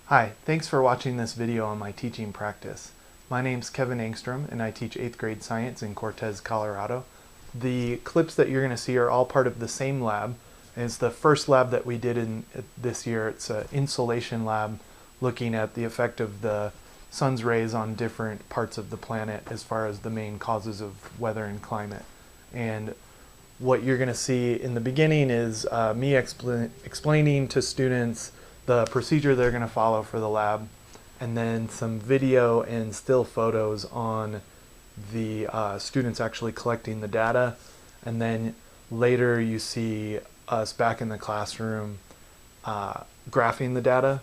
Hi, thanks for watching this video on my teaching practice. My name's Kevin Engstrom and I teach 8th grade science in Cortez, Colorado. The clips that you're going to see are all part of the same lab. It's the first lab that we did in this year. It's an insolation lab looking at the effect of the sun's rays on different parts of the planet as far as the main causes of weather and climate. And what you're going to see in the beginning is me explaining to students the procedure they're going to follow for the lab, and then some video and still photos on the students actually collecting the data. And then later you see us back in the classroom graphing the data.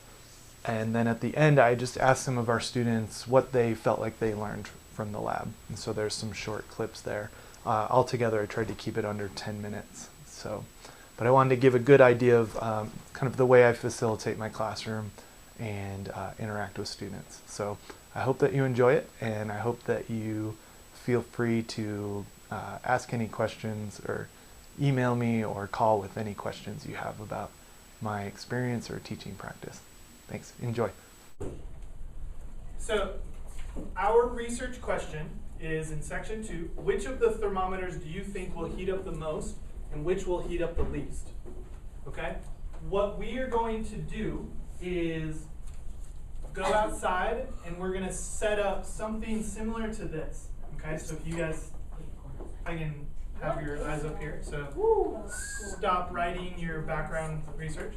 And then at the end I just asked some of our students what they felt like they learned from the lab. And so there's some short clips there. Altogether I tried to keep it under 10 minutes. But I wanted to give a good idea of kind of the way I facilitate my classroom and interact with students. So I hope that you enjoy it, and I hope that you feel free to ask any questions or email me or call with any questions you have about my experience or teaching practice. Thanks. Enjoy. So our research question is in section 2, which of the thermometers do you think will heat up the most and which will heat up the least? Okay? What we are going to do is go outside and we're going to set up something similar to this. Okay? So if you guys, I can have your eyes up here. So stop writing your background research.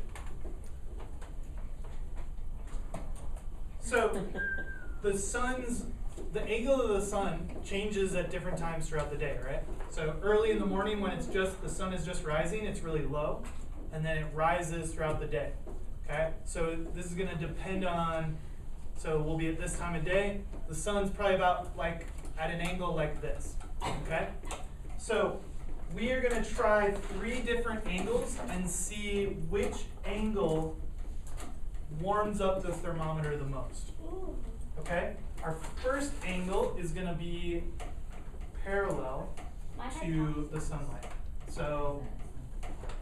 So the angle of the sun changes at different times throughout the day, right? So early in the morning when the sun is just rising, it's really low, and then it rises throughout the day, okay? So this is going to depend on, so we'll be at this time of day, the sun's probably about like at an angle like this, okay? So we are going to try 3 different angles and see which angle warms up the thermometer the most, okay? Our first angle is going to be parallel to the sunlight. So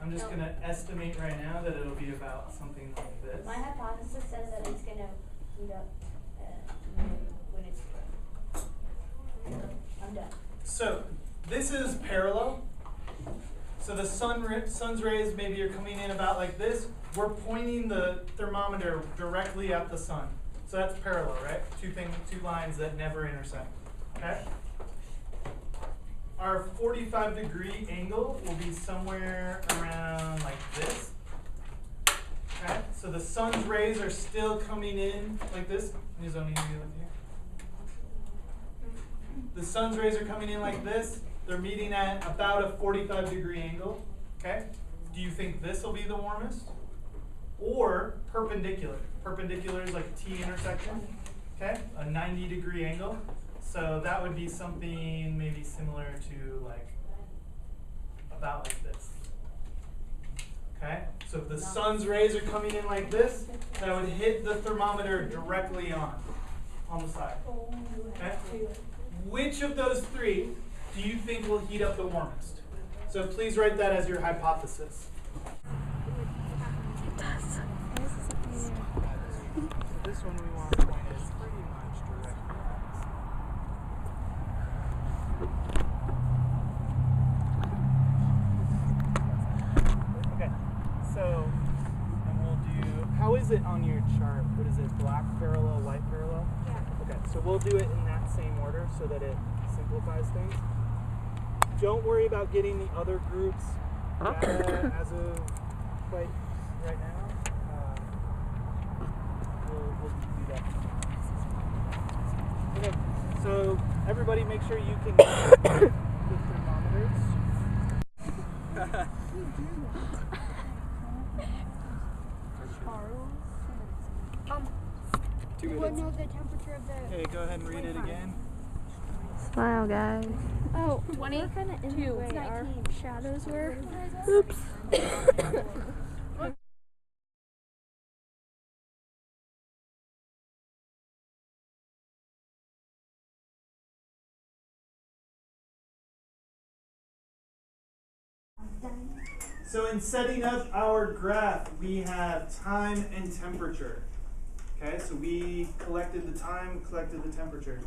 I'm just going to estimate right now that it'll be about something like this. My hypothesis says that it's going to heat up when it's I'm done. So this is parallel. So the sun's rays maybe are coming in about like this. We're pointing the thermometer directly at the sun. So that's parallel, right? Two lines that never intersect, okay? Our 45-degree angle will be somewhere around like this, okay? So the sun's rays are still coming in like this. The sun's rays are coming in like this. They're meeting at about a 45-degree angle, okay? Do you think this will be the warmest? Or perpendicular. Perpendicular is like a T intersection, okay? A 90-degree angle. So that would be something maybe similar to like, about like this. Okay? So if the sun's rays are coming in like this, that would hit the thermometer directly on the side. Okay? Which of those 3 do you think will heat up the warmest? So please write that as your hypothesis. This one we want to point is pretty much directly at us. Okay, so, and we'll do, how is it on your chart? What is it, black parallel, white parallel? Yeah. Okay, so we'll do it in that same order so that it simplifies things. Don't worry about getting the other groups data as of quite right now. We'll do that. Okay, so everybody make sure you can get the thermometers. Do you want to know the temperature of the... Okay, go ahead and read it again. Smile, guys. Oh, 22. Our shadows were. Oops. So in setting up our graph, we have time and temperature. Okay, so we collected the time, collected the temperature.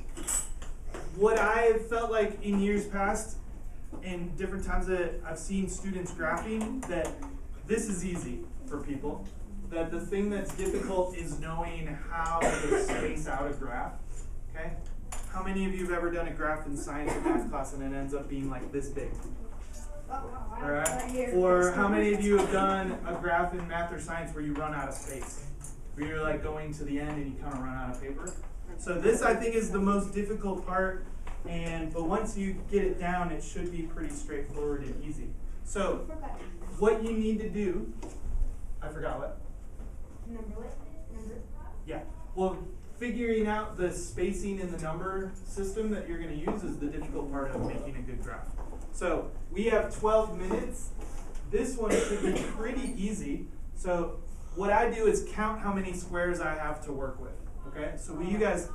What I felt like in years past, in different times that I've seen students graphing, that this is easy for people. That the thing that's difficult is knowing how to space out a graph. Okay? How many of you have ever done a graph in science or math class and it ends up being like this big? Alright? Or how many of you have done a graph in math or science where you run out of space? Where you're like going to the end and you kind of run out of paper? So this I think is the most difficult part, but once you get it down, it should be pretty straightforward and easy. So what you need to do, I forgot what? Number. Yeah. Well, figuring out the spacing in the number system that you're going to use is the difficult part of making a good graph. So we have 12 minutes. This one should be pretty easy. So what I do is count how many squares I have to work with. Okay? So you guys,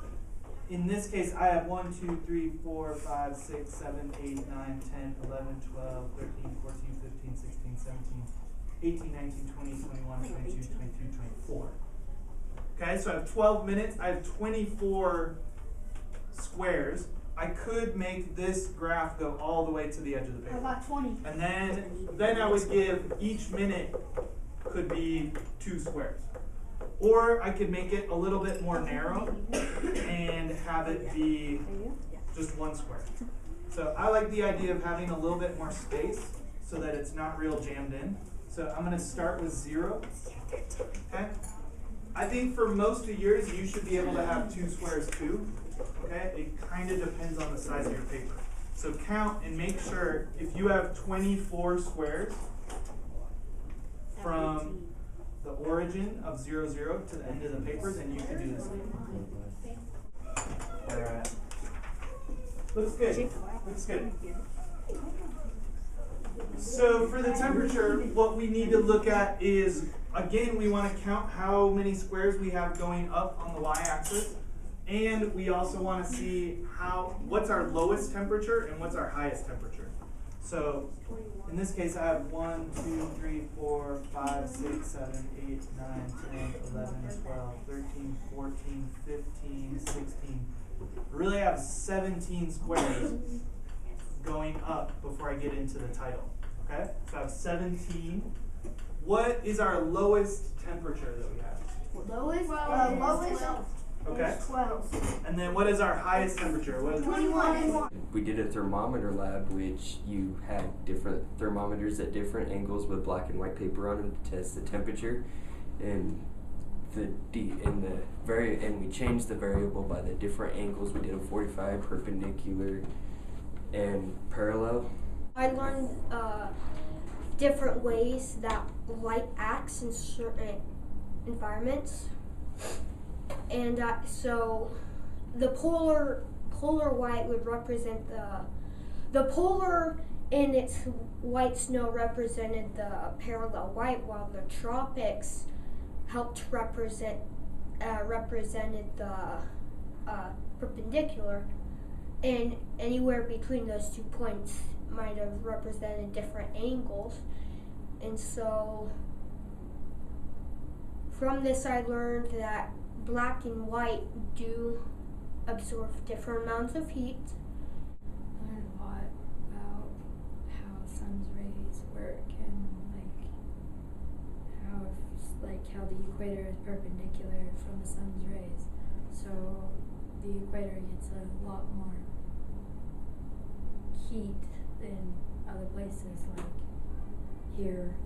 in this case, I have 1, 2, 3, 4, 5, 6, 7, 8, 9, 10, 11, 12, 13, 14, 15, 16, 17, 18, 19, 20, 21, 22, 23, 24. Okay, so I have 12 minutes. I have 24 squares. I could make this graph go all the way to the edge of the paper. About 20. And then I would give each minute could be 2 squares. Or I could make it a little bit more narrow and have it be just 1 square. So I like the idea of having a little bit more space so that it's not real jammed in. So I'm going to start with 0. Okay? I think for most of yours, you should be able to have 2 squares too. Okay? It kind of depends on the size of your paper. So count and make sure if you have 24 squares from the origin of 0, 0 to the end of the paper, then you can do this. Alright. Looks good. Looks good. So for the temperature, what we need to look at is, again, we want to count how many squares we have going up on the y-axis. And we also want to see what's our lowest temperature and what's our highest temperature. So in this case, I have 1, 2, 3, 4, 5, 6, 7, 8, 9, 10, 11, 12, 13, 14, 15, 16. I really have 17 squares going up before I get into the title. Okay? So I have 17. What is our lowest temperature that we have? Lowest. Okay. 12. And then what is our highest temperature? What is 21. We did a thermometer lab, which you had different thermometers at different angles with black and white paper on them to test the temperature, and we changed the variable by the different angles. We did a 45, perpendicular, and parallel. I learned different ways that light acts in certain environments. And so the polar white would represent the polar in its white snow represented the parallel white, while the tropics helped represented the perpendicular, and anywhere between those 2 points might have represented different angles. And so from this I learned that black and white do absorb different amounts of heat. I learned a lot about how sun's rays work and how the equator is perpendicular from the sun's rays. So the equator gets a lot more heat than other places, like here